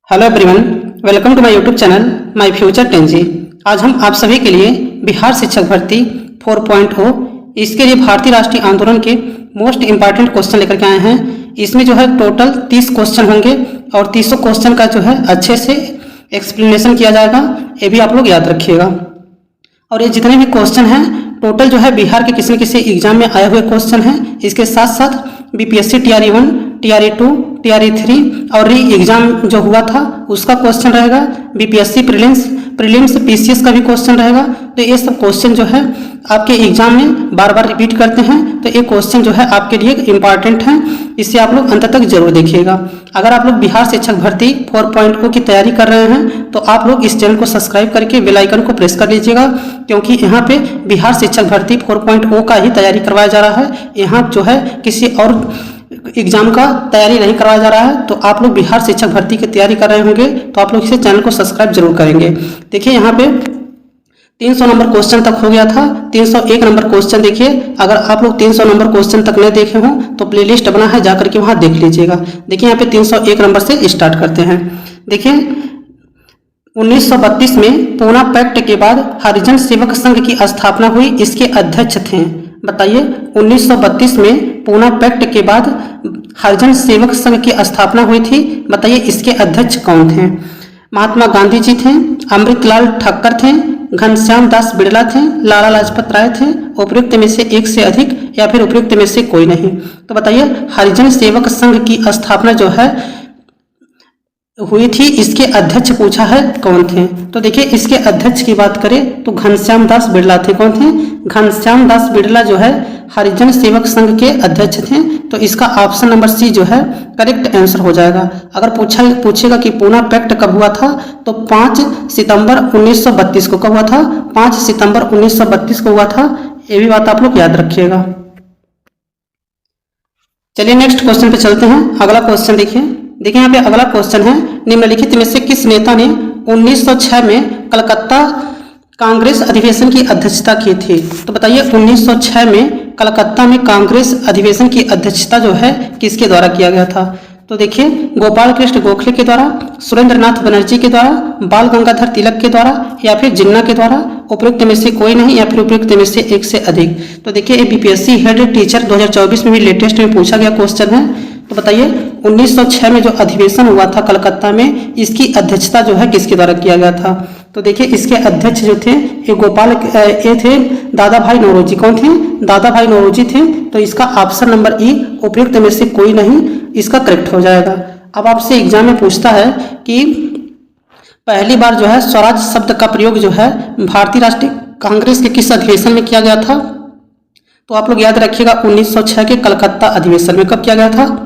Hello everyone, welcome to my YouTube channel my future 10G। आज हम आप सभी के लिए बिहार शिक्षक भर्ती 4.0 इसके लिए भारतीय राष्ट्रीय आंदोलन के मोस्ट इंपॉर्टेंट क्वेश्चन लेकर के आए हैं। इसमें जो है टोटल 30 क्वेश्चन होंगे और 30 क्वेश्चन का जो है अच्छे से एक्सप्लेनेशन किया जाएगा, ये भी आप लोग याद रखिएगा। और ये जितने भी क्वेश्चन हैं टोटल जो है बिहार के किसी न किसी एग्जाम में आए हुए क्वेश्चन हैं। इसके साथ साथ बीपीएससी TRE 1, TRE 2, TRE 3 और री एग्जाम जो हुआ था उसका क्वेश्चन रहेगा। बीपीएससी प्रीलिम्स पीसीएस का भी क्वेश्चन रहेगा। तो ये सब क्वेश्चन जो है आपके एग्जाम में बार बार रिपीट करते हैं, तो ये क्वेश्चन जो है आपके लिए इम्पॉर्टेंट है, इससे आप लोग अंत तक जरूर देखिएगा। अगर आप लोग बिहार शिक्षक भर्ती 4.0 की तैयारी कर रहे हैं तो आप लोग इस चैनल को सब्सक्राइब करके बेल आइकन को प्रेस कर लीजिएगा, क्योंकि यहाँ पे बिहार शिक्षक भर्ती 4.0 का ही तैयारी करवाया जा रहा है। यहाँ जो है किसी और एग्जाम का तैयारी नहीं करवाया जा रहा है। तो आप लोग बिहार शिक्षक भर्ती की तैयारी कर रहे होंगे तो आप लोग इसे चैनल को सब्सक्राइब जरूर करेंगे। देखिए यहाँ पे 300 नंबर क्वेश्चन तक हो गया था। 301 नंबर क्वेश्चन देखिए, अगर आप लोग 300 नंबर क्वेश्चन तक नहीं देखे हों तो प्लेलिस्ट बना है, जाकर के वहाँ देख लीजिएगा। देखिए यहाँ पे 301 नंबर से स्टार्ट करते हैं। देखिए 1932 में पूना पैक्ट के बाद हरिजन सेवक संघ की स्थापना हुई, इसके अध्यक्ष थे। बताइए 1932 में पूना पैक्ट के बाद हरिजन सेवक संघ की स्थापना हुई थी, बताइए इसके अध्यक्ष कौन थे? महात्मा गांधी जी थे, अमृतलाल ठक्कर थे, घनश्याम दास बिड़ला थे, लाला लाजपत राय थे, उपयुक्त में से एक से अधिक या फिर उपयुक्त में से कोई नहीं। तो बताइए हरिजन सेवक संघ की स्थापना जो है हुई थी, इसके अध्यक्ष पूछा है कौन थे? तो देखिए इसके अध्यक्ष की बात करें तो घनश्याम दास बिड़ला थे। कौन थे? घनश्याम दास बिड़ला जो है हरिजन सेवक संघ के अध्यक्ष थे। तो इसका ऑप्शन नंबर सी जो है करेक्ट आंसर हो जाएगा। अगर पूछेगा कि पूना पैक्ट कब हुआ था तो 5 सितंबर 1932 को कब हुआ था? 5 सितंबर 1932 को हुआ था। ये भी बात आप लोग याद रखिएगा। चलिए नेक्स्ट क्वेश्चन पे चलते हैं। अगला क्वेश्चन देखिए यहाँ पे अगला क्वेश्चन है, निम्नलिखित में से किस नेता ने 1906 में कलकत्ता कांग्रेस अधिवेशन की अध्यक्षता की थी? तो बताइए 1906 में कलकत्ता में कांग्रेस अधिवेशन की अध्यक्षता जो है किसके द्वारा किया गया था? तो देखिए गोपाल कृष्ण गोखले के द्वारा, सुरेंद्रनाथ बनर्जी के द्वारा, बाल गंगाधर तिलक के द्वारा या फिर जिन्ना के द्वारा, उपयुक्त में से कोई नहीं या फिर उपयुक्त में से एक से अधिक। तो देखिए ये बीपीएससी हेड टीचर 2024 में भी लेटेस्ट में पूछा गया क्वेश्चन है। तो बताइए 1906 में जो अधिवेशन हुआ था कलकत्ता में, इसकी अध्यक्षता जो है किसके द्वारा किया गया था? तो देखिए इसके अध्यक्ष जो थे ये थे दादा भाई नौरोजी। कौन थे? दादा भाई नौरोजी थे। तो इसका ऑप्शन नंबर ई उपयुक्त में से कोई नहीं, इसका करेक्ट हो जाएगा। अब आपसे एग्जाम में पूछता है कि पहली बार जो है स्वराज शब्द का प्रयोग जो है भारतीय राष्ट्रीय कांग्रेस के किस अधिवेशन में किया गया था? तो आप लोग याद रखिएगा 1906 के कलकत्ता अधिवेशन में। कब किया गया था?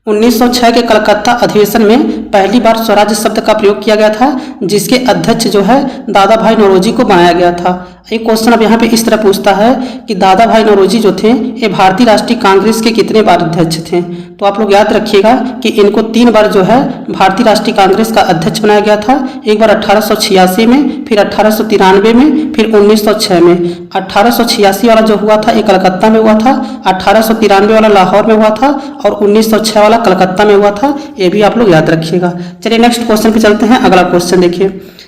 1906 के कलकत्ता अधिवेशन में पहली बार स्वराज शब्द का प्रयोग किया गया था, जिसके अध्यक्ष जो है दादा भाई नौरोजी को बनाया गया था। एक क्वेश्चन अब यहाँ पे इस तरह पूछता है कि दादा भाई नौरोजी जो थे ये भारतीय राष्ट्रीय कांग्रेस के कितने बार अध्यक्ष थे? तो आप लोग याद रखिएगा कि इनको 3 बार जो है भारतीय राष्ट्रीय कांग्रेस का अध्यक्ष बनाया गया था। एक बार 1886 में, फिर 1893 में, फिर 1906 में। 1886 वाला जो हुआ था ये कलकत्ता में हुआ था, 1893 वाला लाहौर में हुआ था और 1906 वाला कलकत्ता में हुआ था। ये भी आप लोग याद रखिएगा। चलिए नेक्स्ट क्वेश्चन पे चलते हैं। अगला क्वेश्चन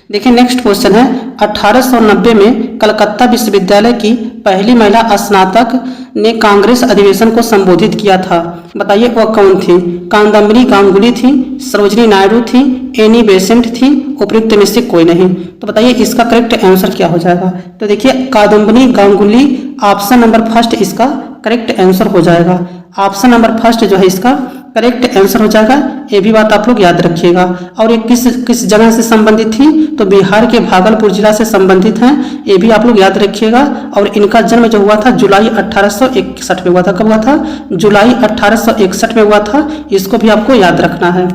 देखिए नेक्स्ट क्वेश्चन है, 1890 में कलकत्ता विश्वविद्यालय की पहली महिला स्नातक ने कांग्रेस अधिवेशन को संबोधित किया था। बताइए वह कौन थी? कादम्बरी गांगुली थी, सरोजिनी नायडू थी, एनी बेसेंट थी, उपयुक्त में से कोई नहीं। तो बताइए इसका करेक्ट आंसर क्या हो जाएगा? तो देखिए Kadambari Ganguly option number first इसका करेक्ट आंसर हो जाएगा। ऑप्शन नंबर फर्स्ट जो है इसका करेक्ट आंसर हो जाएगा। ये भी बात आप लोग याद रखिएगा। और ये किस जगह से संबंधित थी? तो बिहार के भागलपुर जिला से संबंधित हैं, ये भी आप लोग याद रखिएगा। और इनका जन्म जो हुआ था जुलाई 1861 में हुआ था। कब हुआ था? जुलाई 1861 में हुआ था। इसको भी आपको याद रखना है।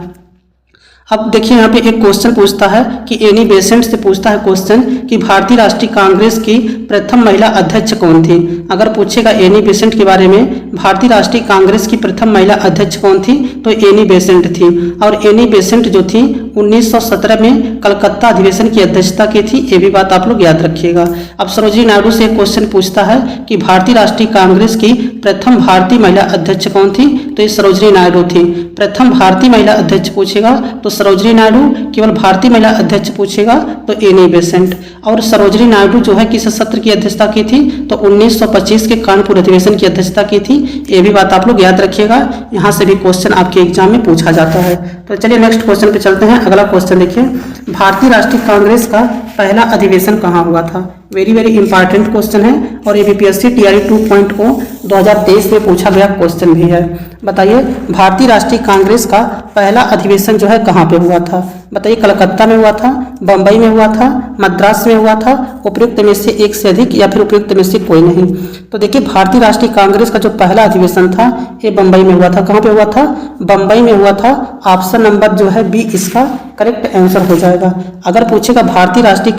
अब देखिए यहाँ पे एक क्वेश्चन पूछता है कि एनी बेसेंट से पूछता है क्वेश्चन कि भारतीय राष्ट्रीय कांग्रेस की प्रथम महिला अध्यक्ष कौन थी? अगर पूछेगा एनी बेसेंट के बारे में, भारतीय राष्ट्रीय कांग्रेस की प्रथम महिला अध्यक्ष कौन थी? तो एनी बेसेंट थी। और एनी बेसेंट जो थी 1917 में कलकत्ता अधिवेशन की अध्यक्षता की थी, ये भी बात आप लोग याद रखिएगा। अब सरोजिनी नायडू से एक क्वेश्चन पूछता है कि भारतीय राष्ट्रीय कांग्रेस की प्रथम भारतीय महिला अध्यक्ष कौन थी, तो ये सरोजिनी नायडू थी। प्रथम भारतीय महिला अध्यक्ष पूछेगा तो सरोजिनी नायडू, केवल भारतीय महिला अध्यक्ष पूछेगा तो एनी बेसेंट। और सरोजिनी नायडू जो है किस सत्र की अध्यक्षता की थी, तो 1925 के कानपुर अधिवेशन की अध्यक्षता की थी, ये भी बात आप लोग याद रखिएगा। यहाँ से भी क्वेश्चन आपके एग्जाम में पूछा जाता है। तो चलिए नेक्स्ट क्वेश्चन पे चलते हैं। अगला क्वेश्चन देखिए, भारतीय राष्ट्रीय कांग्रेस का पहला अधिवेशन कहाँ हुआ था। वेरी वेरी इंपॉर्टेंट क्वेश्चन है और ये बीपीएससी टीआरई 2.0 2023 में पूछा गया क्वेश्चन भी है। बताइए भारतीय राष्ट्रीय कांग्रेस का पहला अधिवेशन जो है कहाँ पे हुआ था। बताइए कलकत्ता में हुआ था, बम्बई में हुआ था, मद्रास में हुआ था, उपयुक्त में से एक से अधिक या फिर उपयुक्त में से कोई नहीं। तो देखिए भारतीय राष्ट्रीय कांग्रेस का जो पहला अधिवेशन था ये बम्बई में हुआ था। कहाँ पे हुआ था, बम्बई में हुआ था। ऑप्शन नंबर जो है बी इसका करेक्ट आंसर हो जाएगा। अगर पूछेगा भारतीय राष्ट्रीय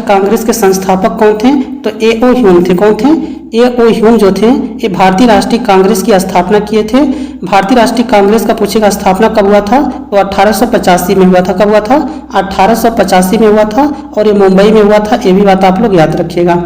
कांग्रेस के संस्थापक कौन थे, तो ए.ओ. ह्यूम थे। कौन थे, ए.ओ. ह्यूम जो थे ये भारतीय राष्ट्रीय कांग्रेस की स्थापना किए थे। भारतीय राष्ट्रीय कांग्रेस का पूछेगा स्थापना कब हुआ था, तो 1885 में हुआ था। कब हुआ था, 1885 में हुआ था और ये मुंबई में हुआ था, ये भी बात आप लोग याद रखिएगा।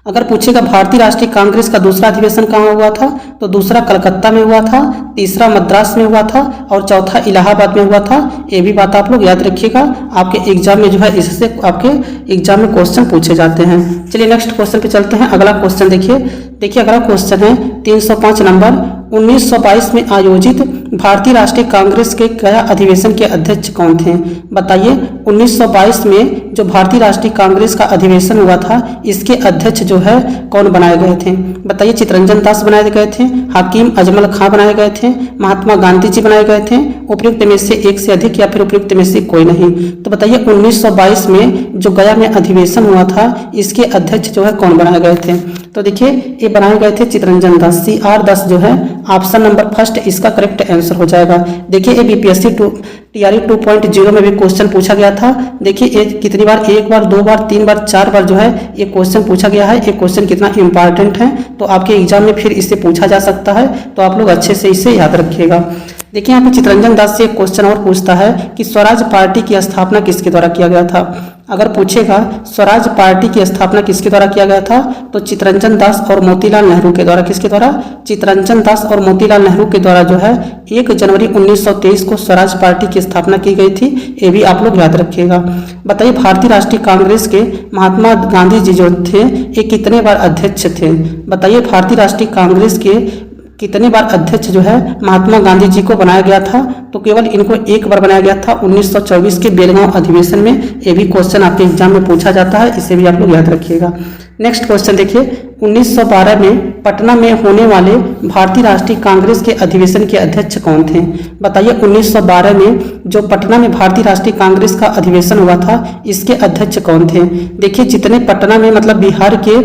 अगर पूछेगा भारतीय राष्ट्रीय कांग्रेस का दूसरा अधिवेशन कहाँ हुआ था, तो दूसरा कलकत्ता में हुआ था, तीसरा मद्रास में हुआ था और चौथा इलाहाबाद में हुआ था, ये भी बात आप लोग याद रखिएगा। आपके एग्जाम में जो है इससे आपके एग्जाम में क्वेश्चन पूछे जाते हैं। चलिए नेक्स्ट क्वेश्चन पे चलते हैं। अगला क्वेश्चन देखिए अगला क्वेश्चन है 305 नंबर। 1922 में आयोजित भारतीय राष्ट्रीय कांग्रेस के गया अधिवेशन के अध्यक्ष कौन थे। बताइए 1922 में जो भारतीय राष्ट्रीय कांग्रेस का अधिवेशन हुआ था इसके अध्यक्ष जो है कौन बनाए गए थे। बताइए चितरंजन दास बनाए गए थे, हकीम अजमल खां बनाए गए थे, महात्मा गांधी जी बनाए गए थे, उपयुक्त में से एक से अधिक या फिर उपयुक्त में से कोई नहीं। तो बताइए 1922 में जो गया में अधिवेशन हुआ था इसके अध्यक्ष जो है कौन बनाए गए थे। तो देखिए ये बनाए गए थे चितरंजन दास। CR दास जो है ऑप्शन नंबर फर्स्ट इसका करेक्ट आंसर हो जाएगा। देखिए ये बीपीएससी टीआरई 2.0 में भी क्वेश्चन पूछा गया था। देखिए ये कितनी बार, एक बार, दो बार, तीन बार, चार बार जो है ये क्वेश्चन पूछा गया है। ये क्वेश्चन कितना इंपॉर्टेंट है तो आपके एग्जाम में फिर इससे पूछा जा सकता है, तो आप लोग अच्छे से इसे याद रखिएगा। देखिए यहाँ पे चितरंजन दास से एक क्वेश्चन और पूछता है कि स्वराज पार्टी की स्थापना किसके द्वारा किया गया था। अगर पूछेगा स्वराज पार्टी की स्थापना किसके द्वारा किया गया था, तो चितरंजन दास और मोतीलाल नेहरू के द्वारा। किसके द्वारा, चितरंजन दास और मोतीलाल नेहरू के द्वारा जो है 1 जनवरी 1923 को स्वराज पार्टी की स्थापना की गई थी, ये भी आप लोग याद रखिएगा। बताइए भारतीय राष्ट्रीय कांग्रेस के महात्मा गांधी जी जो थे ये कितने बार अध्यक्ष थे। बताइए भारतीय राष्ट्रीय कांग्रेस के कितने बार अध्यक्ष जो है महात्मा गांधी जी को बनाया गया था, तो केवल इनको एक बार बनाया गया था 1924 के बेलगांव अधिवेशन में। ये भी क्वेश्चन आपके एग्जाम में पूछा जाता है, इसे भी आप लोग याद रखिएगा। नेक्स्ट क्वेश्चन देखिए 1912 में पटना में होने वाले भारतीय राष्ट्रीय कांग्रेस के अधिवेशन के अध्यक्ष कौन थे। बताइए 1912 में जो पटना में भारतीय राष्ट्रीय कांग्रेस का अधिवेशन हुआ था इसके अध्यक्ष कौन थे। देखिए जितने पटना में मतलब बिहार के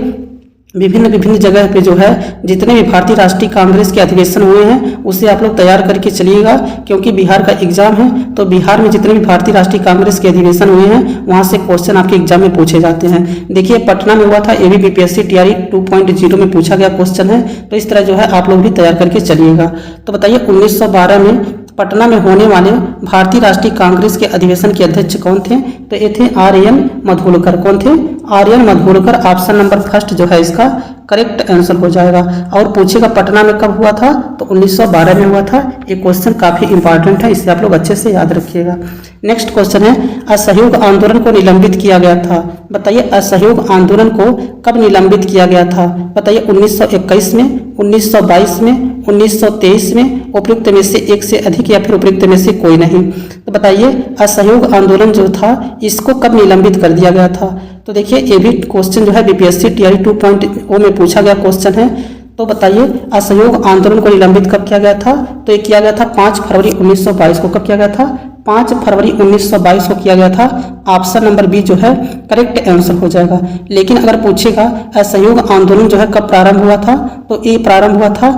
विभिन्न जगह पे जो है जितने भी भारतीय राष्ट्रीय कांग्रेस के अधिवेशन हुए हैं उसे आप लोग तैयार करके चलिएगा, क्योंकि बिहार का एग्जाम है। तो बिहार में जितने भी भारतीय राष्ट्रीय कांग्रेस के अधिवेशन हुए हैं वहां से क्वेश्चन आपके एग्जाम में पूछे जाते हैं। देखिए पटना में हुआ था, ये भी बीपीएससी टीआरई 2.0 में पूछा गया क्वेश्चन है, तो इस तरह जो है आप लोग भी तैयार करके चलिएगा। तो बताइए 1912 में पटना में होने वाले भारतीय राष्ट्रीय कांग्रेस के अधिवेशन के अध्यक्ष कौन थे, तो ये थे आर.एन. मधुलकर। कौन थे, आर.एन. मधुलकर। ऑप्शन नंबर फर्स्ट जो है इसका करेक्ट आंसर हो जाएगा। और पूछेगा पटना में कब हुआ था, तो 1912 में हुआ था। ये क्वेश्चन काफी इंपॉर्टेंट है, इसे आप लोग अच्छे से याद रखिएगा। नेक्स्ट क्वेश्चन है असहयोग आंदोलन को निलंबित किया गया था। बताइए असहयोग आंदोलन को कब निलंबित किया गया था। बताइए 1921 में, 1922 में, 1923 में, उपयुक्त में से एक से अधिक या फिर उपयुक्त में से कोई नहीं। तो बताइए असहयोग आंदोलन जो था इसको कब निलंबित कर दिया गया था। तो देखिए ये भी क्वेश्चन जो है बीपीएससी टीआरई 2.0 में पूछा गया क्वेश्चन है। तो बताइए असहयोग आंदोलन को निलंबित कब किया गया था, तो ये किया गया था 5 फरवरी 1922 को। कब किया गया था, 5 फरवरी 1922 को किया गया था। ऑप्शन नंबर बी जो है करेक्ट आंसर हो जाएगा। लेकिन अगर पूछेगा असहयोग आंदोलन जो है कब प्रारंभ हुआ था, तो ये प्रारंभ हुआ था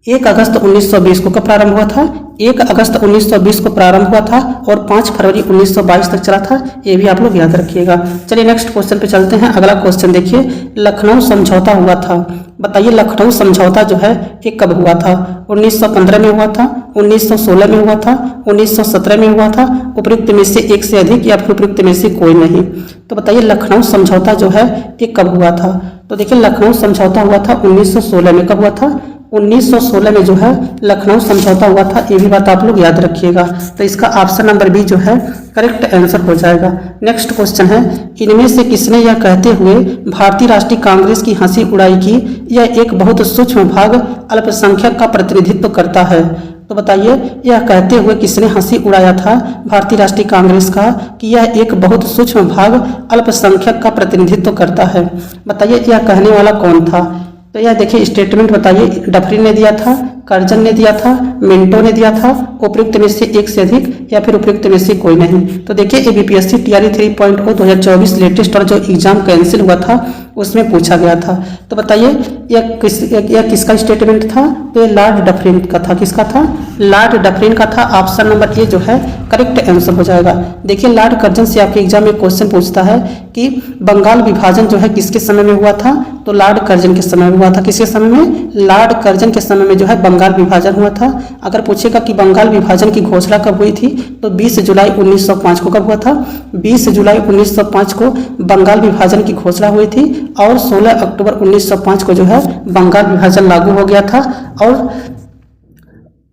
1 अगस्त 1920 को कब प्रारंभ हुआ था? 1 अगस्त 1920 को प्रारंभ हुआ था और 5 फरवरी 1922 तक चला था। ये भी आप लोग याद रखिएगा। चलिए नेक्स्ट क्वेश्चन पे चलते हैं। अगला क्वेश्चन देखिए, लखनऊ समझौता हुआ था। बताइए लखनऊ समझौता जो है ये कब हुआ था? 1915 में हुआ था, 1916 में हुआ था, 1917 में हुआ था, उपयुक्त में से एक से अधिक या फिर उपयुक्त में से कोई नहीं। तो बताइए लखनऊ समझौता जो है ये कब हुआ था? तो देखिए लखनऊ समझौता हुआ था 1916 में। कब हुआ था? 1916 में जो है लखनऊ समझौता हुआ था। ये भी बात आप लोग याद रखिएगा। तो इसका ऑप्शन नंबर बी जो है करेक्ट आंसर हो जाएगा। नेक्स्ट क्वेश्चन है, इनमें से किसने यह कहते हुए भारतीय राष्ट्रीय कांग्रेस की हंसी उड़ाई कि यह एक बहुत सूक्ष्म भाग अल्पसंख्यक का प्रतिनिधित्व करता है? तो बताइए यह कहते हुए किसने हंसी उड़ाया था भारतीय राष्ट्रीय कांग्रेस का कि यह एक बहुत सूक्ष्म भाग अल्पसंख्यक का प्रतिनिधित्व करता है? बताइए यह कहने वाला कौन था? तो यह देखिए स्टेटमेंट बताइए, डफरिन ने दिया था, कर्जन ने दिया था, मिंटो ने दिया था, उपयुक्त में से एक से अधिक या फिर उपयुक्त में से कोई नहीं। तो देखिए ABPSC TRE 3.0 2024 लेटेस्ट और जो एग्जाम कैंसिल हुआ था उसमें पूछा गया था। तो बताइए यह किसका स्टेटमेंट था? तो ये लॉर्ड डफरिन का था। किसका था? लॉर्ड डफरिन का था। ऑप्शन नंबर ए जो है करेक्ट आंसर हो जाएगा। देखिए लॉर्ड कर्जन से आपके एग्जाम में क्वेश्चन पूछता है कि बंगाल विभाजन जो है किसके समय में हुआ था? तो लॉर्ड कर्जन के समय में हुआ था। किसके समय में? लॉर्ड कर्जन के समय में जो है बंगाल विभाजन हुआ था। अगर पूछेगा कि बंगाल विभाजन की घोषणा कब हुई थी तो 20 जुलाई 1905 को। कब हुआ था? 20 जुलाई 1905 को बंगाल विभाजन की घोषणा हुई थी और 16 अक्टूबर 1905 को जो है बंगाल विभाजन लागू हो गया था और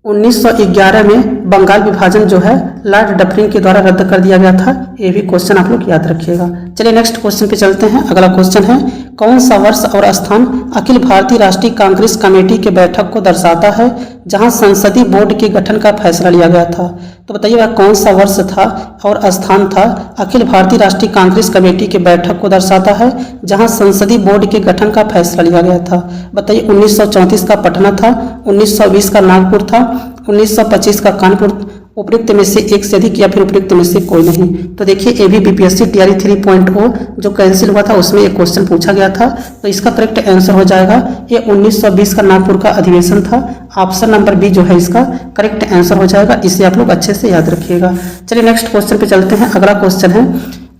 1911 में बंगाल विभाजन जो है लॉर्ड डफरिन के द्वारा रद्द कर दिया गया था। ये भी क्वेश्चन आप लोग याद रखिएगा। चलिए नेक्स्ट क्वेश्चन पे चलते हैं। अगला क्वेश्चन है, कौन सा वर्ष और स्थान अखिल भारतीय राष्ट्रीय कांग्रेस कमेटी के बैठक को दर्शाता है जहां संसदीय बोर्ड के गठन का फैसला लिया गया था? तो बताइए वह कौन सा वर्ष था और स्थान था अखिल भारतीय राष्ट्रीय कांग्रेस कमेटी के बैठक को दर्शाता है जहां संसदीय बोर्ड के गठन का फैसला लिया गया था? बताइए 1934 का पटना था, 1920 का नागपुर था, 1925 का कानपुर, उपयुक्त में से एक से अधिक या फिर उपयुक्त में से कोई नहीं। तो देखिए ABPSC TRE 3.0 जो कैंसिल हुआ था उसमें एक क्वेश्चन पूछा गया था। तो इसका करेक्ट आंसर हो जाएगा ये 1920 का नागपुर का अधिवेशन था। ऑप्शन नंबर बी जो है इसका करेक्ट आंसर हो जाएगा। इसे आप लोग अच्छे से याद रखिएगा। चलिए नेक्स्ट क्वेश्चन पे चलते हैं। अगला क्वेश्चन है,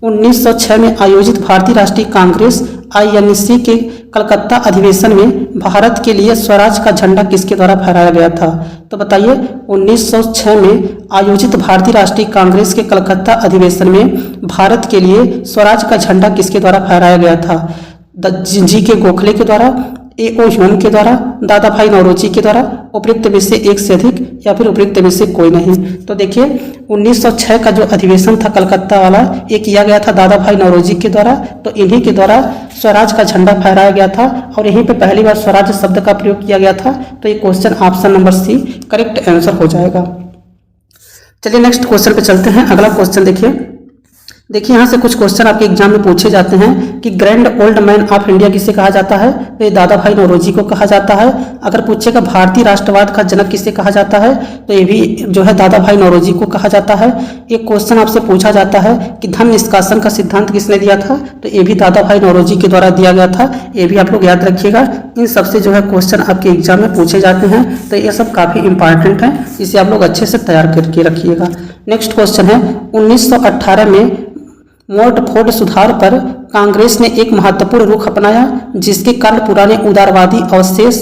1906 में आयोजित भारतीय राष्ट्रीय कांग्रेस INC के कलकत्ता अधिवेशन में भारत के लिए स्वराज का झंडा किसके द्वारा फहराया गया था? तो बताइए 1906 में आयोजित भारतीय राष्ट्रीय कांग्रेस के कलकत्ता अधिवेशन में भारत के लिए स्वराज का झंडा किसके द्वारा फहराया गया था? GK गोखले के द्वारा, A.O. ह्यूम के द्वारा, दादा भाई नौरोजी के द्वारा, उपयुक्त में से एक से अधिक या फिर उपयुक्त में से कोई नहीं। तो देखिए 1906 का जो अधिवेशन था कलकत्ता वाला ये किया गया था दादा भाई नौरोजी के द्वारा। तो इन्हीं के द्वारा स्वराज का झंडा फहराया गया था और यहीं पे पहली बार स्वराज शब्द का प्रयोग किया गया था। तो ये question option number C correct answer हो जाएगा। चलिए नेक्स्ट क्वेश्चन पे चलते हैं। अगला क्वेश्चन देखिए यहाँ से कुछ क्वेश्चन आपके एग्जाम में पूछे जाते हैं कि grand old man of India किसे कहा जाता है? तो ये दादा भाई नौरोजी को कहा जाता है। अगर पूछेगा भारतीय राष्ट्रवाद का जनक किसे कहा जाता है तो ये भी जो है दादा भाई नौरोजी को कहा जाता है। एक क्वेश्चन आपसे पूछा जाता है कि धन निष्कासन का सिद्धांत किसने दिया था? तो ये भी दादा भाई नौरोजी के द्वारा दिया गया था। ये भी आप लोग याद रखिएगा। इन सबसे जो है क्वेश्चन आपके एग्जाम में पूछे जाते हैं। तो ये सब काफ़ी इंपॉर्टेंट है, इसे आप लोग अच्छे से तैयार करके रखिएगा। नेक्स्ट क्वेश्चन है, 1918 में मोर्टफोर्ड सुधार पर कांग्रेस ने एक महत्वपूर्ण रुख अपनाया जिसके कारण पुराने उदारवादी अवशेष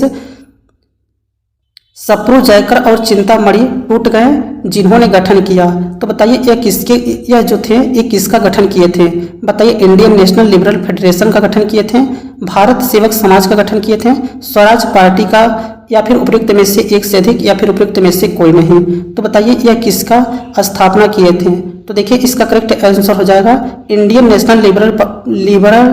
सप्रू जयकर और चिंतामणि टूट गए जिन्होंने गठन किया। तो बताइए ये किसका गठन किए थे? बताइए इंडियन नेशनल लिबरल फेडरेशन का गठन किए थे, भारत सेवक समाज का गठन किए थे, स्वराज पार्टी का, या फिर उपयुक्त में से एक से अधिक या फिर उपयुक्त में से कोई नहीं। तो बताइए यह किसका स्थापना किए थे? तो देखिए इसका करेक्ट आंसर हो जाएगा इंडियन नेशनल लिबरल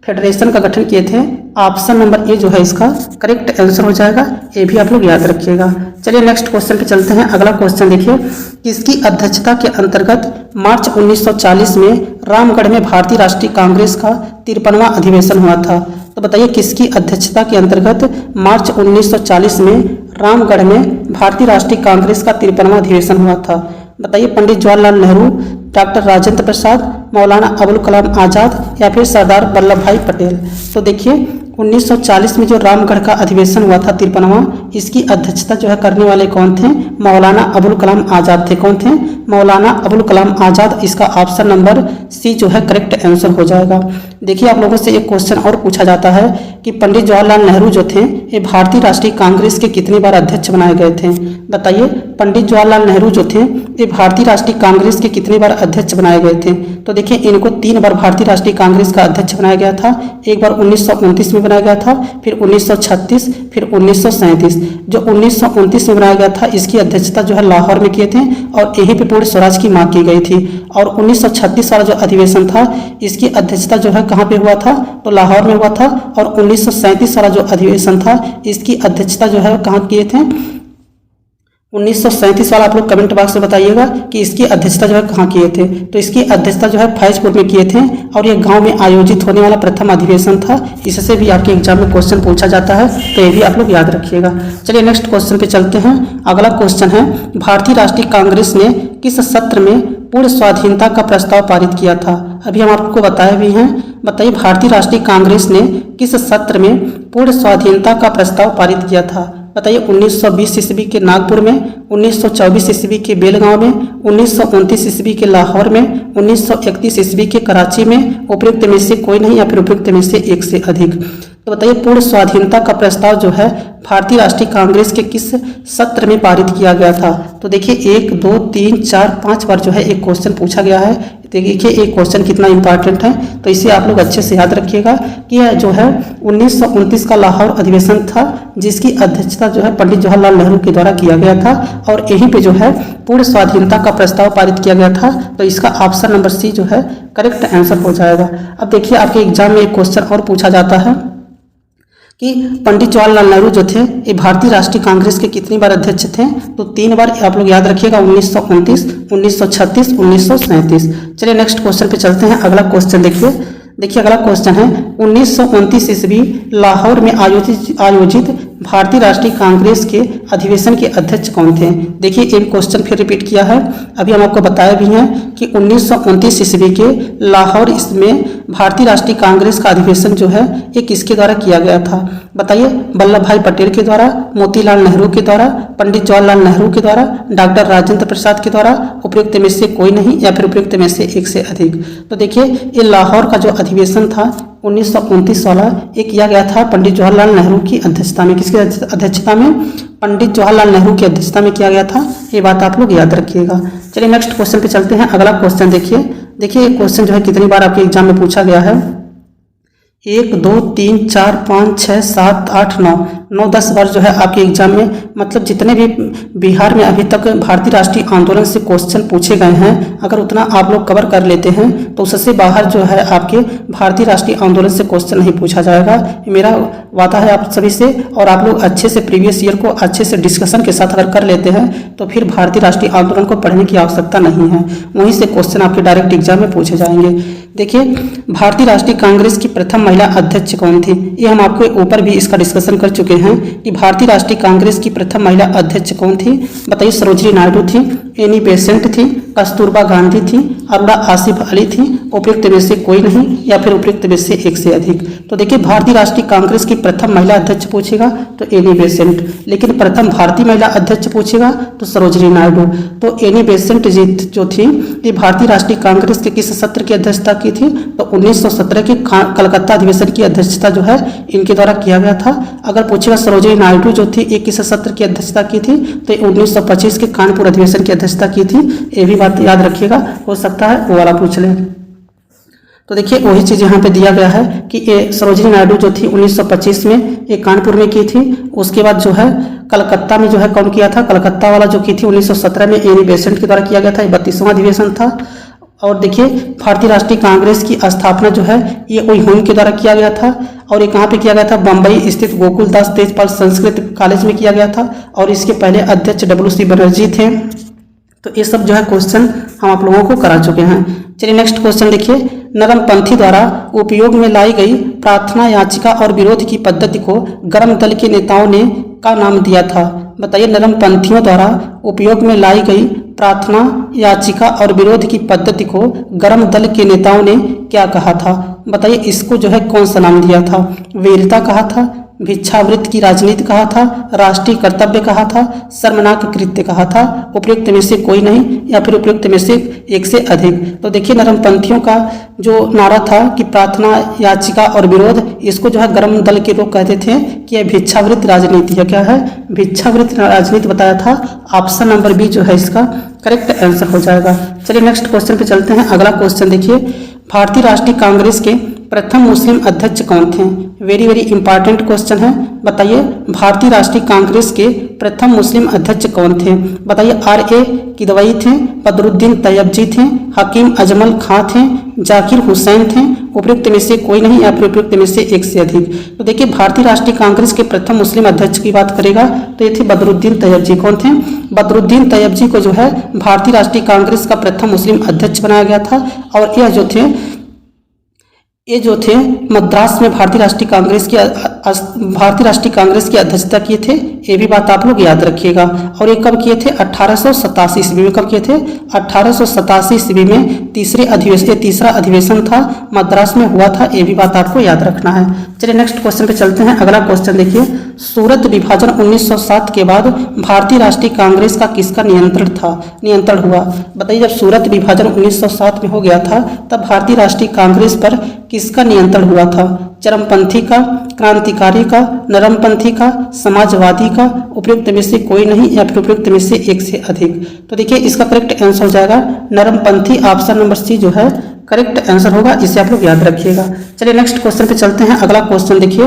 फेडरेशन का गठन किए थे। ऑप्शन नंबर ए जो है इसका करेक्ट आंसर हो जाएगा। ये भी आप लोग याद रखिएगा। चलिए नेक्स्ट क्वेश्चन पे चलते हैं। अगला क्वेश्चन देखिए, किसकी अध्यक्षता के अंतर्गत मार्च 1940 में रामगढ़ में भारतीय राष्ट्रीय कांग्रेस का 53वां अधिवेशन हुआ था? तो बताइए किसकी अध्यक्षता के अंतर्गत मार्च 1940 में रामगढ़ में भारतीय राष्ट्रीय कांग्रेस का 53वां अधिवेशन हुआ था? बताइए पंडित जवाहरलाल नेहरू, डॉक्टर राजेंद्र प्रसाद, मौलाना अबुल कलाम आज़ाद या फिर सरदार वल्लभ भाई पटेल। तो देखिए 1940 में जो रामगढ़ का अधिवेशन हुआ था 53वां, इसकी अध्यक्षता जो है करने वाले कौन थे? मौलाना अबुल कलाम आज़ाद थे। कौन थे? मौलाना अबुल कलाम आज़ाद। इसका ऑप्शन नंबर सी जो है करेक्ट आंसर हो जाएगा। देखिए आप लोगों से एक क्वेश्चन और पूछा जाता है कि पंडित जवाहरलाल नेहरू जो थे ये भारतीय राष्ट्रीय कांग्रेस के कितनी बार अध्यक्ष बनाए गए थे? बताइए, पंडित जवाहरलाल नेहरू जो थे ये भारतीय राष्ट्रीय कांग्रेस के कितनी बार अध्यक्ष बनाए गए थे? तो देखिए इनको 3 बार भारतीय राष्ट्रीय कांग्रेस का अध्यक्ष बनाया गया था। एक बार 1929 में बनाया गया था, फिर 1936, फिर 1937। जो 1929 में बनाया गया था इसकी अध्यक्षता जो है लाहौर में किए थे और यहीं पे पूर्ण स्वराज की मांग की गई थी। और 1936 वाला जो अधिवेशन था इसकी अध्यक्षता जो है कहाँ पे हुआ था? तो लाहौर में हुआ था। और 1937 वाला जो अधिवेशन था इसकी अध्यक्षता जो है कहाँ किए थे? 1937 वाला आप लोग कमेंट बॉक्स में बताइएगा कि इसकी अध्यक्षता जो है कहाँ किए थे। तो इसकी अध्यक्षता जो है फैजपुर में किए थे और ये गांव में आयोजित होने वाला प्रथम अधिवेशन था। इससे भी आपके एग्जाम में क्वेश्चन पूछा जाता है, तो ये भी आप लोग याद रखिएगा। चलिए नेक्स्ट क्वेश्चन पे चलते हैं। अगला क्वेश्चन है, भारतीय राष्ट्रीय कांग्रेस ने किस सत्र में पूर्ण स्वाधीनता का प्रस्ताव पारित किया था? अभी हम आपको बताए भी हैं। बताइए, भारतीय राष्ट्रीय कांग्रेस ने किस सत्र में पूर्ण स्वाधीनता का प्रस्ताव पारित किया था? बताइए, 1920 ईस्वी के नागपुर में, 1924 ईस्वी के बेलगांव में, 1929 ईस्वी के लाहौर में, 1931 ईस्वी के कराची में, उपयुक्त में से कोई नहीं या फिर उपयुक्त में से एक से अधिक। तो बताइए, पूर्ण स्वाधीनता का प्रस्ताव जो है भारतीय राष्ट्रीय कांग्रेस के किस सत्र में पारित किया गया था? तो देखिए 1, 2, 3, 4, 5 बार जो है एक क्वेश्चन पूछा गया है। देखिए एक क्वेश्चन कितना इंपॉर्टेंट है, तो इसे आप लोग अच्छे से याद रखिएगा कि यह जो है 1929 का लाहौर अधिवेशन था जिसकी अध्यक्षता जो है पंडित जवाहरलाल नेहरू के द्वारा किया गया था और यहीं पे जो है पूर्ण स्वाधीनता का प्रस्ताव पारित किया गया था। तो इसका ऑप्शन नंबर सी जो है करेक्ट आंसर हो जाएगा। अब देखिए आपके एग्जाम में एक क्वेश्चन और पूछा जाता है कि पंडित जवाहरलाल नेहरू जो थे ये भारतीय राष्ट्रीय कांग्रेस के कितनी बार अध्यक्ष थे? तो 3 बार आप लोग याद रखिएगा, 1929, 1936, 1937। चलिए नेक्स्ट क्वेश्चन पे चलते हैं। अगला क्वेश्चन देखिए अगला क्वेश्चन है, 1929 ईस्वी लाहौर में आयोजित भारतीय राष्ट्रीय कांग्रेस के अधिवेशन के अध्यक्ष कौन थे? देखिए एक क्वेश्चन फिर रिपीट किया है। अभी हम आपको बताया भी हैं कि 1929 ईस्वी के लाहौर इसमें भारतीय राष्ट्रीय कांग्रेस का अधिवेशन जो है ये किसके द्वारा किया गया था? बताइए, वल्लभ भाई पटेल के द्वारा, मोतीलाल नेहरू के द्वारा, पंडित जवाहरलाल नेहरू के द्वारा, डॉक्टर राजेंद्र प्रसाद के द्वारा, उपयुक्त में से कोई नहीं या फिर उपयुक्त में से एक से अधिक। तो देखिए ये लाहौर का जो अधिवेशन था 1929 वाला ये किया गया था पंडित जवाहरलाल नेहरू की अध्यक्षता में। किसकी अध्यक्षता में? पंडित जवाहरलाल नेहरू की अध्यक्षता में किया गया था। ये बात आप लोग याद रखिएगा। चलिए नेक्स्ट क्वेश्चन पे चलते हैं। अगला क्वेश्चन देखिए क्वेश्चन जो है कितनी बार आपके एग्जाम में पूछा गया है? 1, 2, 3, 4, 5, 6, 7, 8, 9, 10 बार जो है आपके एग्जाम में, मतलब जितने भी बिहार में अभी तक भारतीय राष्ट्रीय आंदोलन से क्वेश्चन पूछे गए हैं अगर उतना आप लोग कवर कर लेते हैं तो उससे बाहर जो है आपके भारतीय राष्ट्रीय आंदोलन से क्वेश्चन नहीं पूछा जाएगा। मेरा वादा है आप सभी से। और आप लोग अच्छे से प्रीवियस ईयर को अच्छे से डिस्कशन के साथ अगर कर लेते हैं तो फिर भारतीय राष्ट्रीय आंदोलन को पढ़ने की आवश्यकता नहीं है, वहीं से क्वेश्चन आपके डायरेक्ट एग्जाम में पूछे जाएंगे। देखिए भारतीय राष्ट्रीय कांग्रेस की प्रथम महिला अध्यक्ष कौन थी? ये हम आपको ऊपर भी इसका डिस्कशन कर चुके हैं कि भारतीय राष्ट्रीय कांग्रेस की प्रथम महिला अध्यक्ष कौन थी? बताइए, सरोजिनी नायडू थी, एनी बेसेंट थी, कस्तूरबा गांधी थी, अरुणा आसिफ अली थी, उपयुक्त में से कोई नहीं या फिर उपयुक्त में से एक से अधिक। तो देखिए भारतीय राष्ट्रीय कांग्रेस की प्रथम महिला अध्यक्ष पूछेगा तो एनी बेसेंट, लेकिन प्रथम भारतीय महिला अध्यक्ष पूछेगा तो सरोजिनी नायडू। तो एनी बेसेंट जी जो थी ये भारतीय राष्ट्रीय कांग्रेस के किस सत्र की अध्यक्षता की थी? तो 1917 के कलकत्ता अधिवेशन की अध्यक्षता जो है इनके द्वारा किया गया था। अगर पूछेगा सरोजिनी नायडू जो थी ये किस सत्र की अध्यक्षता की थी? तो 1925 के कानपुर अधिवेशन की अध्यक्षता की थी। ये भी बात याद रखिएगा, हो सकता है वो वाला पूछ ले। तो देखिए वही चीज़ यहाँ पे दिया गया है कि ये सरोजिनी नायडू जो थी 1925 में ये कानपुर में की थी। उसके बाद जो है कलकत्ता में जो है कौन किया था? कलकत्ता वाला जो की थी 1917 में एनी बेसेंट के द्वारा किया गया था। ये 32वां अधिवेशन था। और देखिए भारतीय राष्ट्रीय कांग्रेस की स्थापना जो है ये ओहिम के द्वारा किया गया था। और ये कहाँ पे किया गया था? बम्बई स्थित गोकुलदास तेजपाल संस्कृत कॉलेज में किया गया था। और इसके पहले अध्यक्ष WC बनर्जी थे। तो ये सब जो है क्वेश्चन हम आप लोगों को करा चुके हैं। चलिए नेक्स्ट क्वेश्चन देखिए, नरमपंथी द्वारा उपयोग में लाई गई प्रार्थना याचिका और विरोध की पद्धति को गर्म दल के नेताओं ने का नाम दिया था? बताइए, नरमपंथियों द्वारा उपयोग में लाई गई प्रार्थना याचिका और विरोध की पद्धति को गर्म दल के नेताओं ने क्या कहा था? बताइए इसको जो है कौन सा नाम दिया था? वीरता कहा था, भिक्षावृत्ति की राजनीति कहा था, राष्ट्रीय कर्तव्य कहा था, शर्मनाक कृत्य कहा था, उपयुक्त में से कोई नहीं या फिर उपयुक्त में से एक से अधिक। तो देखिए नरमपंथियों का जो नारा था कि प्रार्थना, याचिका और विरोध, इसको जो है गर्म दल के लोग कहते थे कि यह भिक्षावृत्ति राजनीति है। क्या है? भिक्षावृत्ति राजनीति बताया था। ऑप्शन नंबर बी जो है इसका करेक्ट आंसर हो जाएगा। चलिए नेक्स्ट क्वेश्चन पे चलते हैं। अगला क्वेश्चन देखिए, भारतीय राष्ट्रीय कांग्रेस के प्रथम मुस्लिम अध्यक्ष कौन थे? वेरी वेरी इंपॉर्टेंट क्वेश्चन है। बताइए भारतीय राष्ट्रीय कांग्रेस के प्रथम मुस्लिम अध्यक्ष कौन थे? बताइए R.A. किदवई थे, बदरुद्दीन तैयबजी थे, हकीम अजमल खां थे, जाकिर हुसैन थे, उपयुक्त में से कोई नहीं या फिर उपयुक्त में से एक से अधिक। तो देखिए भारतीय राष्ट्रीय कांग्रेस के प्रथम मुस्लिम अध्यक्ष की बात करेगा तो ये थे बदरुद्दीन तैयबजी। कौन थे? बदरुद्दीन तैयबजी को जो है भारतीय राष्ट्रीय कांग्रेस का प्रथम मुस्लिम अध्यक्ष बनाया गया था। और ये जो थे मद्रास में भारतीय राष्ट्रीय कांग्रेस की अध्यक्षता किए थे। ये भी बात आप लोग याद रखिएगा। और ये कब किए थे? 1887 ईस्वी में। कब किए थे? 1887 ईस्वी में तीसरा अधिवेशन था, मद्रास में हुआ था। ये भी बात आपको याद रखना है। चलिए नेक्स्ट क्वेश्चन पे चलते हैं। अगला क्वेश्चन देखिए, सूरत विभाजन 1907 के बाद भारतीय राष्ट्रीय कांग्रेस का किसका नियंत्रण हुआ? बताइए जब सूरत विभाजन 1907 में हो गया था तब भारतीय राष्ट्रीय कांग्रेस पर किसका नियंत्रण हुआ था? चरमपंथी का, क्रांतिकारी का, नरमपंथी का, समाजवादी का, उपयुक्त में से कोई नहीं या फिर उपयुक्त में से एक से अधिक। तो देखिए इसका करेक्ट आंसर हो जाएगा नरमपंथी। ऑप्शन नंबर सी जो है करेक्ट आंसर होगा, इसे आप लोग याद रखिएगा। चलिए नेक्स्ट क्वेश्चन पे चलते हैं। अगला क्वेश्चन देखिए,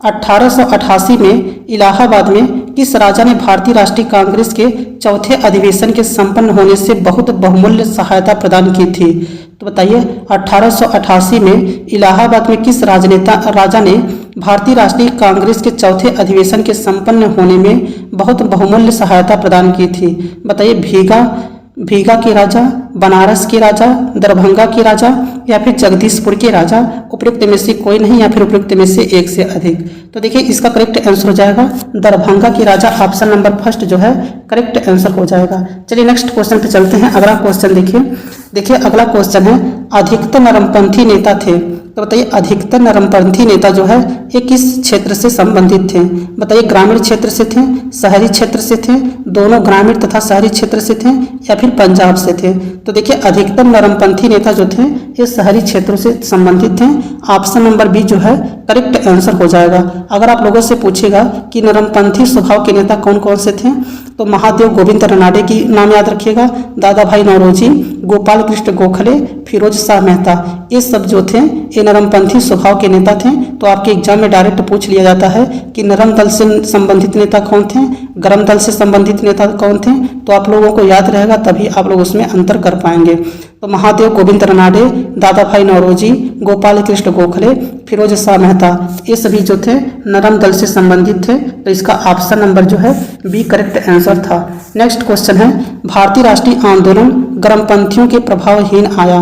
1888 में इलाहाबाद में किस राजा ने भारतीय राष्ट्रीय कांग्रेस के चौथे अधिवेशन के संपन्न होने से बहुत बहुमूल्य सहायता प्रदान की थी? तो बताइए 1888 में इलाहाबाद में किस राजा ने भारतीय राष्ट्रीय कांग्रेस के चौथे अधिवेशन के संपन्न होने में बहुत बहुमूल्य सहायता प्रदान की थी? बताइए भीगा के राजा, बनारस के राजा, दरभंगा के राजा या फिर जगदीशपुर के राजा, उपयुक्त में से कोई नहीं या फिर उपयुक्त में से एक से अधिक। तो देखिए इसका करेक्ट आंसर हो जाएगा दरभंगा के राजा। ऑप्शन नंबर फर्स्ट जो है करेक्ट आंसर हो जाएगा। चलिए नेक्स्ट क्वेश्चन पे चलते हैं। अगला क्वेश्चन देखिए अगला क्वेश्चन है, अधिकतर नरमपंथी नेता थे। तो बताइए अधिकतर नरमपंथी नेता जो है ये किस क्षेत्र से संबंधित थे? बताइए ग्रामीण क्षेत्र से थे, शहरी क्षेत्र से थे, दोनों ग्रामीण तथा शहरी क्षेत्र से थे या फिर पंजाब से थे? तो देखिए अधिकतर नरमपंथी नेता जो थे ये शहरी क्षेत्रों से संबंधित थे। ऑप्शन नंबर बी जो है करेक्ट आंसर हो जाएगा। अगर आप लोगों से पूछेगा कि नरमपंथी स्वभाव के नेता कौन कौन से थे तो महादेव गोविंद रनाडे की नाम याद रखिएगा, दादा भाई नौरोजी, गोपाल कृष्ण गोखले, फिरोज शाह मेहता, ये सब जो थे ये नरमपंथी स्वभाव के नेता थे। तो आपके एग्जाम में डायरेक्ट पूछ लिया जाता है कि नरम दल से संबंधित नेता कौन थे, गरम दल से संबंधित नेता कौन थे। तो आप लोगों को याद रहेगा तभी आप लोग उसमें अंतर कर पाएंगे। तो महादेव गोविंद रनाडे, दादा भाई नौरोजी, गोपाल कृष्ण गोखले, फिरोज शाह मेहता, ये सभी जो थे नरम दल से संबंधित थे। तो इसका ऑप्शन नंबर जो है बी करेक्ट आंसर था। नेक्स्ट क्वेश्चन है, भारतीय राष्ट्रीय आंदोलन गर्मपंथियों के प्रभावहीन आया?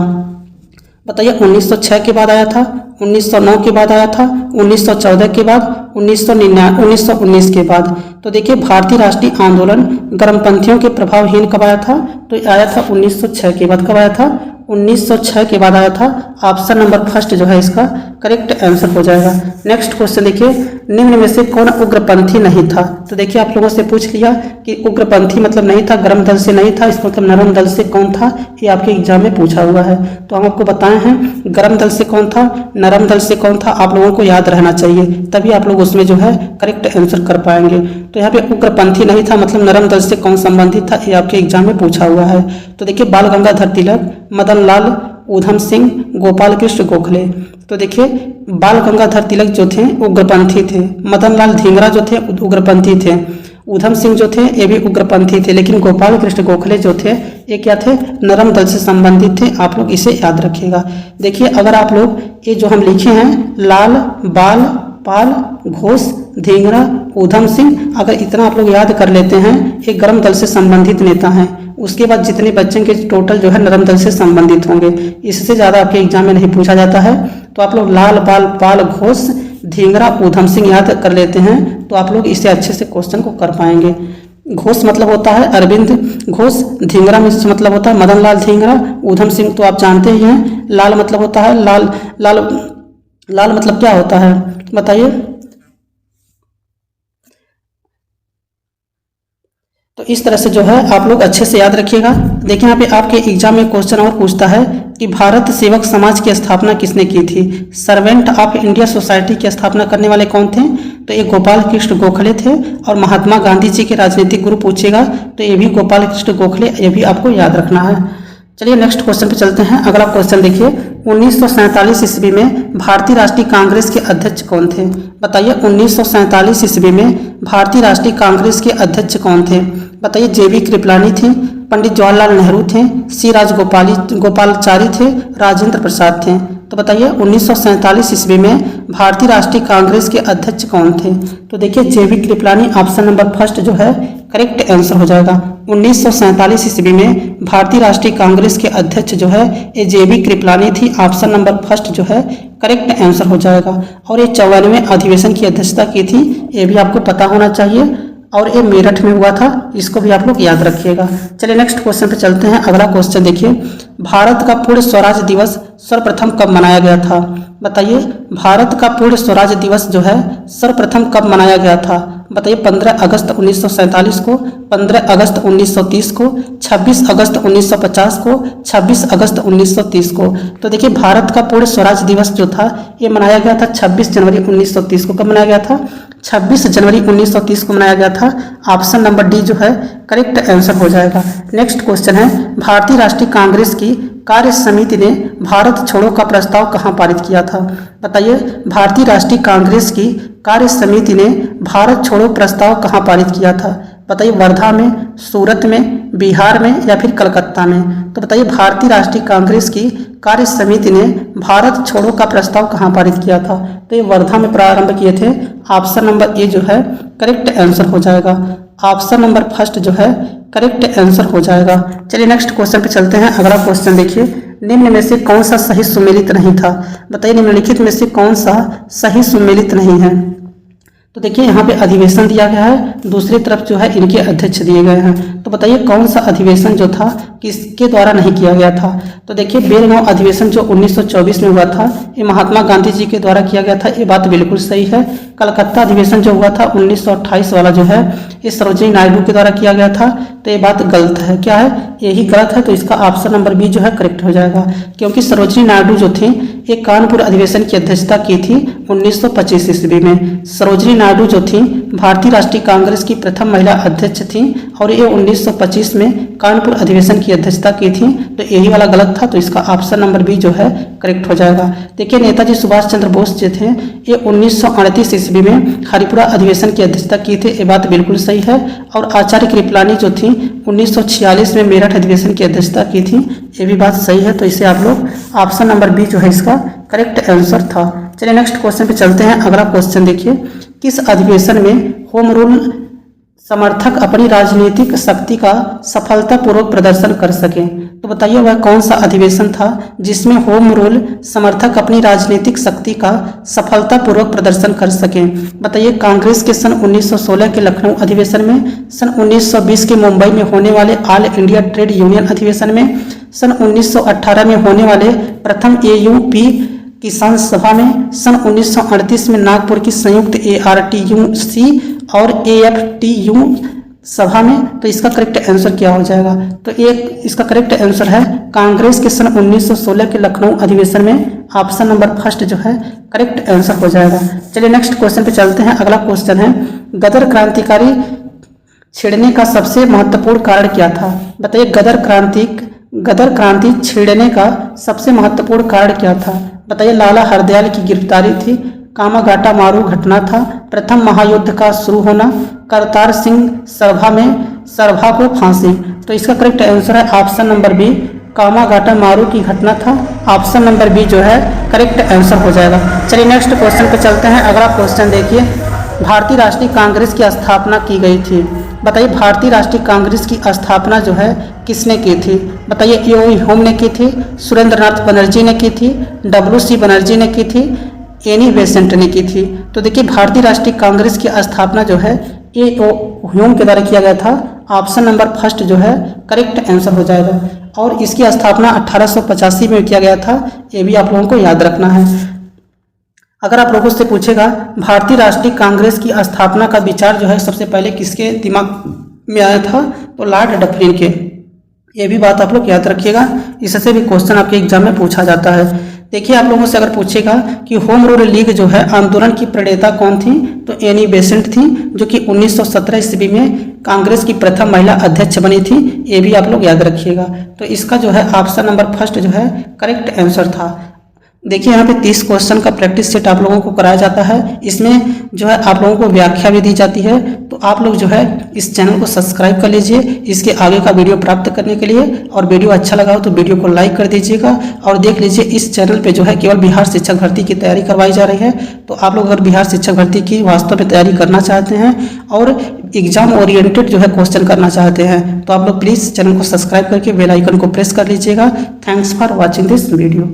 बताइए 1906 के बाद आया था, 1909 के बाद आया था, 1914 के बाद, 1919 के बाद। तो देखिए भारतीय राष्ट्रीय आंदोलन गर्मपंथियों के प्रभावहीन कब आया था? तो आया था 1906 के बाद। कब आया था? 1906 के बाद आया था। ऑप्शन नंबर फर्स्ट जो है इसका करेक्ट आंसर हो जाएगा। नेक्स्ट क्वेश्चन देखिए, निम्न में से कौन उग्रपंथी नहीं था? तो देखिए आप लोगों से पूछ लिया कि उग्रपंथी मतलब नहीं था, गर्म दल से नहीं था, इसका मतलब नरम दल से कौन था, ये आपके एग्जाम में पूछा हुआ है। तो हम आपको बताए हैं गर्म दल से कौन था, नरम दल से कौन था, आप लोगों को याद रहना चाहिए तभी आप लोग उसमें जो है करेक्ट आंसर कर पाएंगे। तो यहाँ पे उग्रपंथी नहीं था मतलब नरम दल से कौन संबंधित था, ये आपके एग्जाम में पूछा हुआ है। तो देखिए बाल गंगाधर तिलक, मदन लाल, ऊधम सिंह, गोपाल कृष्ण गोखले। तो देखिए बाल गंगाधर तिलक जो थे उग्रपंथी थे, मदन लाल धिंगरा जो थे उग्रपंथी थे, ऊधम सिंह जो थे ये भी उग्रपंथी थे, लेकिन गोपाल कृष्ण गोखले जो थे ये क्या थे? नरम दल से संबंधित थे। आप लोग इसे याद रखिएगा। देखिए अगर आप लोग ये जो हम लिखे हैं लाल, बाल, पाल, घोष, धिंगरा, ऊधम सिंह, अगर इतना आप लोग याद कर लेते हैं ये गर्म दल से संबंधित नेता हैं, उसके बाद जितने बच्चे के टोटल जो है नरम दल से संबंधित होंगे। इससे ज़्यादा आपके एग्जाम में नहीं पूछा जाता है। तो आप लोग लाल, बाल, पाल, घोष, धिंगरा, ऊधम सिंह याद कर लेते हैं तो आप लोग इससे अच्छे से क्वेश्चन को कर पाएंगे। घोष मतलब होता है अरविंद घोष, धिंगरा में मतलब होता है मदन लाल धिंगरा, ऊधम सिंह तो आप जानते ही हैं। लाल मतलब होता है लाल लाल मतलब क्या होता है बताइए। तो इस तरह से जो है आप लोग अच्छे से याद रखिएगा। देखिए यहाँ पे आपके एग्जाम में क्वेश्चन और पूछता है कि भारत सेवक समाज की स्थापना किसने की थी। सर्वेंट ऑफ इंडिया सोसाइटी की स्थापना करने वाले कौन थे? तो ये गोपाल कृष्ण गोखले थे। और महात्मा गांधी जी के राजनीतिक गुरु पूछेगा तो ये भी गोपाल कृष्ण गोखले, ये भी आपको याद रखना है। चलिए नेक्स्ट क्वेश्चन पे चलते हैं। अगला क्वेश्चन देखिए, 1947 ईस्वी में भारतीय राष्ट्रीय कांग्रेस के अध्यक्ष कौन थे? बताइए 1947 ईस्वी में भारतीय राष्ट्रीय कांग्रेस के अध्यक्ष कौन थे? बताइए जेबी कृपलानी थे, पंडित जवाहरलाल नेहरू थे, सी गोपालचारी थे, राजेंद्र प्रसाद थे। तो बताइए 1947 ईस्वी में भारतीय राष्ट्रीय कांग्रेस के अध्यक्ष कौन थे? तो देखिए जेबी कृपलानी, ऑप्शन नंबर फर्स्ट जो है करेक्ट आंसर हो जाएगा। 1947 ईस्वी में भारतीय राष्ट्रीय कांग्रेस के अध्यक्ष जो है ये जेबी कृपलानी थी। ऑप्शन नंबर फर्स्ट जो है करेक्ट आंसर हो जाएगा। और ये 54वें अधिवेशन की अध्यक्षता की थी, ये भी आपको पता होना चाहिए। और ये मेरठ में हुआ था, इसको भी आप लोग याद रखिएगा। चलिए नेक्स्ट क्वेश्चन पे चलते हैं। अगला क्वेश्चन देखिए, भारत का पूर्ण स्वराज दिवस सर्वप्रथम कब मनाया गया था? बताइए भारत का पूर्ण स्वराज दिवस जो है सर्वप्रथम कब मनाया गया था? बताइए 15 अगस्त 1947 को, 15 अगस्त 1930 को, 26 अगस्त 1950 को, 26 अगस्त 1930 को। तो देखिए भारत का पूर्ण स्वराज दिवस जो था ये मनाया गया था 26 जनवरी 1930 को। कब मनाया गया था? 26 जनवरी 1930 को मनाया गया था। ऑप्शन नंबर डी जो है करेक्ट आंसर हो जाएगा। नेक्स्ट क्वेश्चन है, भारतीय राष्ट्रीय कांग्रेस की कार्य समिति ने भारत छोड़ो का प्रस्ताव कहाँ पारित किया था? बताइए भारतीय राष्ट्रीय कांग्रेस की कार्य समिति ने भारत छोड़ो प्रस्ताव कहाँ पारित किया था? बताइए वर्धा में, सूरत में, बिहार में या फिर कलकत्ता में। तो बताइए भारतीय राष्ट्रीय कांग्रेस की कार्य समिति ने भारत छोड़ो का प्रस्ताव कहाँ पारित किया था? तो ये वर्धा में प्रारंभ किए थे। ऑप्शन नंबर ए जो है करेक्ट आंसर हो जाएगा। ऑप्शन नंबर फर्स्ट जो है करेक्ट आंसर हो जाएगा। चलिए नेक्स्ट क्वेश्चन पे चलते हैं। अगला क्वेश्चन देखिए, निम्न में से कौन सा सही सुमेलित नहीं था? बताइए निम्नलिखित में से कौन सा सही सुमेलित नहीं है? तो देखिए यहाँ पे अधिवेशन दिया गया है, दूसरी तरफ जो है इनके अध्यक्ष दिए गए हैं। तो बताइए कौन सा अधिवेशन जो था किसके द्वारा नहीं किया गया था? तो देखिए बेलगांव अधिवेशन जो 1924 में हुआ था ये महात्मा गांधी जी के द्वारा किया गया था, ये बात बिल्कुल सही है। कलकत्ता अधिवेशन जो हुआ था 1928 वाला जो है ये सरोजिनी नायडू के द्वारा किया गया था, तो ये बात गलत है। क्या है? यही गलत है, तो इसका ऑप्शन नंबर बी जो है करेक्ट हो जाएगा। क्योंकि सरोजिनी नायडू जो थी ये कानपुर अधिवेशन की अध्यक्षता की थी 1925 ईस्वी में। सरोजिनी नायडू जो थी भारतीय राष्ट्रीय कांग्रेस की प्रथम महिला अध्यक्ष थी और ये 1925 में कानपुर अधिवेशन की अध्यक्षता की थी, तो यही वाला गलत था, तो इसका ऑप्शन नंबर बी जो है करेक्ट हो जाएगा। देखिए नेताजी सुभाष चंद्र बोस जो थे ये 1938 ईस्वी में हरिपुरा अधिवेशन की अध्यक्षता की थी, ये बात बिल्कुल सही है। और आचार्य कृपलानी जो थी 1946 में मेरठ अधिवेशन की अध्यक्षता की थी, ये भी बात सही है, तो इसे आप लोग ऑप्शन नंबर बी जो है इसका करेक्ट आंसर था। चलिए नेक्स्ट क्वेश्चन पे चलते हैं। अगला क्वेश्चन देखिए, किस अधिवेशन में होम रूल समर्थक अपनी राजनीतिक शक्ति का सफलतापूर्वक प्रदर्शन कर सकें? तो बताइए वह कौन सा अधिवेशन था जिसमें होम रूल समर्थक अपनी राजनीतिक शक्ति का सफलतापूर्वक प्रदर्शन कर सकें? बताइए कांग्रेस के सन 1916 के लखनऊ अधिवेशन में, सन 1920 के मुंबई में होने वाले ऑल इंडिया ट्रेड यूनियन अधिवेशन में, सन 1918 में होने वाले प्रथम AUP किसान सभा में, सन 1938 में नागपुर की संयुक्त ARTU-C और AFTU सभा में। तो इसका करेक्ट आंसर क्या हो जाएगा? तो एक इसका करेक्ट आंसर है कांग्रेस के सन 1916 के लखनऊ अधिवेशन में। ऑप्शन नंबर फर्स्ट जो है करेक्ट आंसर हो जाएगा। चलिए नेक्स्ट क्वेश्चन पे चलते हैं। अगला क्वेश्चन है, गदर क्रांतिकारी छिड़ने का सबसे महत्वपूर्ण कारण क्या था? बताइए गदर क्रांति छिड़ने का सबसे महत्वपूर्ण कारण क्या था? बताइए लाला हरदयाल की गिरफ्तारी थी, कामागाटा मारू घटना था, प्रथम महायुद्ध का शुरू होना, करतार सिंह सरभा को फांसी। तो इसका करेक्ट आंसर है ऑप्शन नंबर बी, कामागाटा मारू की घटना था। ऑप्शन नंबर बी जो है करेक्ट आंसर हो जाएगा। चलिए नेक्स्ट क्वेश्चन पे चलते हैं। अगला क्वेश्चन देखिए, भारतीय राष्ट्रीय कांग्रेस की स्थापना की गई थी। बताइए भारतीय राष्ट्रीय कांग्रेस की स्थापना जो है किसने की थी? बताइए ए.ओ. होम ने की थी, सुरेंद्रनाथ बनर्जी ने की थी, W.C. बनर्जी ने की थी, एनी बेसेंट ने की थी। तो देखिए भारतीय राष्ट्रीय कांग्रेस की स्थापना जो है ए.ओ. होम के द्वारा किया गया था। ऑप्शन नंबर फर्स्ट जो है करेक्ट आंसर हो जाएगा। और इसकी स्थापना 1885 में किया गया था, ये भी आप लोगों को याद रखना है। अगर आप लोगों से पूछेगा भारतीय राष्ट्रीय कांग्रेस की स्थापना का विचार जो है सबसे पहले किसके दिमाग में आया था, तो लॉर्ड डफरिन के। ये भी बात आप लोग याद रखिएगा, इससे भी क्वेश्चन आपके एग्जाम में पूछा जाता है। देखिए आप लोगों से अगर पूछेगा कि होम रूल लीग जो है आंदोलन की प्रणेता कौन थी, तो एनी बेसेंट थी, जो कि 1917 ईस्वी में कांग्रेस की प्रथम महिला अध्यक्ष बनी थी। ये भी आप लोग याद रखिएगा। तो इसका जो है ऑप्शन नंबर फर्स्ट जो है करेक्ट आंसर था। देखिए यहाँ पे 30 क्वेश्चन का प्रैक्टिस सेट आप लोगों को कराया जाता है। इसमें जो है आप लोगों को व्याख्या भी दी जाती है। तो आप लोग जो है इस चैनल को सब्सक्राइब कर लीजिए इसके आगे का वीडियो प्राप्त करने के लिए। और वीडियो अच्छा लगा हो तो वीडियो को लाइक कर दीजिएगा। और देख लीजिए इस चैनल पे जो है केवल बिहार शिक्षक भर्ती की तैयारी करवाई जा रही है। तो आप लोग अगर बिहार शिक्षक भर्ती की वास्तव में तैयारी करना चाहते हैं और एग्जाम ओरिएंटेड जो है क्वेश्चन करना चाहते हैं, तो आप लोग प्लीज़ चैनल को सब्सक्राइब करके बेल आइकन को प्रेस कर लीजिएगा। Thanks for watching this video.